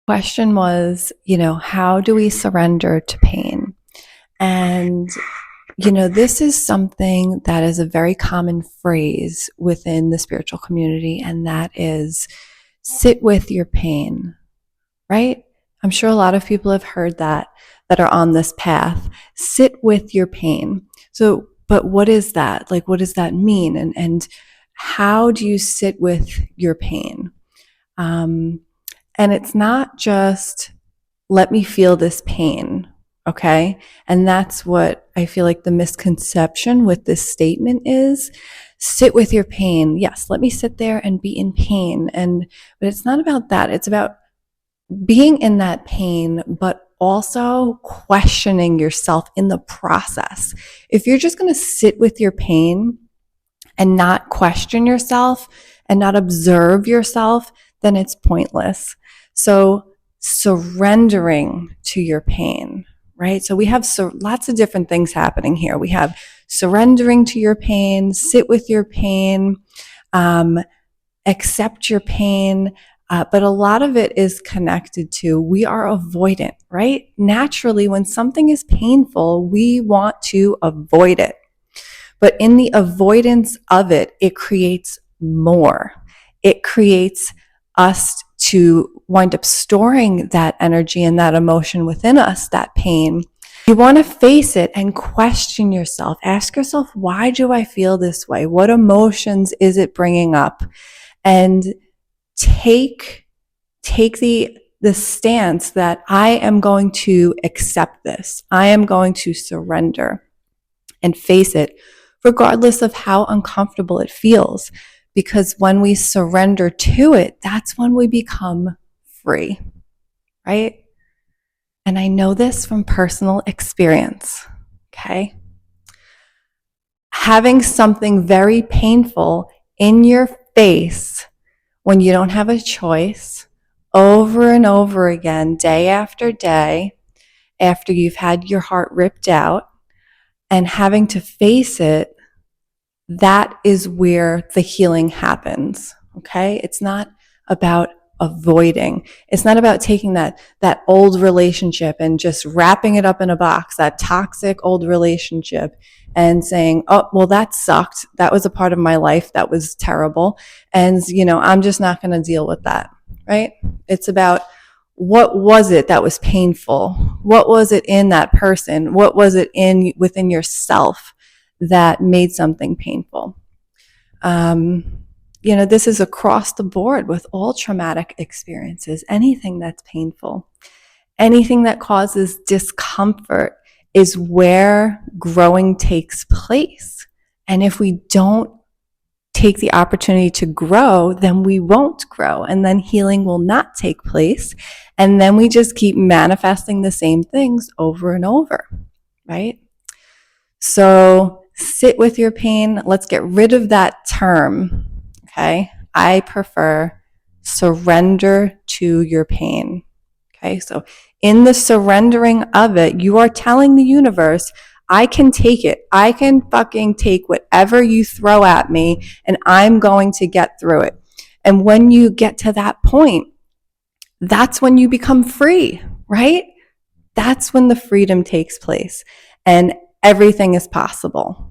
question was, how do we surrender to pain? And, this is something that is a very common phrase within the spiritual community, and that is sit with your pain, right? I'm sure a lot of people have heard that are on this path. Sit with your pain. So, but what is that? Like, what does that mean? And how do you sit with your pain? And it's not just let me feel this pain, okay? And that's what I feel like the misconception with this statement is. Sit with your pain. Yes, let me sit there and be in pain. But it's not about that. It's about being in that pain, but also questioning yourself in the process. If you're just going to sit with your pain and not question yourself and not observe yourself, then it's pointless. So surrendering to your pain, right? So we have lots of different things happening here. We have surrendering to your pain, sit with your pain, accept your pain. But a lot of it is connected to we are avoidant, right? Naturally, when something is painful, we want to avoid it. But in the avoidance of it, it creates more. It creates us to wind up storing that energy and that emotion within us, that pain. You want to face it and question yourself. Ask yourself, why do I feel this way? What emotions is it bringing up? And take the stance that I am going to accept this. I am going to surrender and face it, regardless of how uncomfortable it feels. Because when we surrender to it, that's when we become free, right? And I know this from personal experience, okay? Having something very painful in your face when you don't have a choice, over and over again, day after day, after you've had your heart ripped out, and having to face it, that is where the healing happens, okay? It's not about avoiding. It's not about taking that old relationship and just wrapping it up in a box, that toxic old relationship, and saying, oh, well, that sucked. That was a part of my life that was terrible. And, I'm just not going to deal with that, right? It's about what was it that was painful? What was it in that person? What was it within yourself that made something painful? This is across the board with all traumatic experiences. Anything that's painful, anything that causes discomfort is where growing takes place. And if we don't take the opportunity to grow, then we won't grow. And then healing will not take place. And then we just keep manifesting the same things over and over, right? So sit with your pain. Let's get rid of that term, okay? I prefer surrender to your pain, okay? So in the surrendering of it, you are telling the universe, I can take it. I can fucking take whatever you throw at me, and I'm going to get through it. And when you get to that point, that's when you become free, right? That's when the freedom takes place, and everything is possible.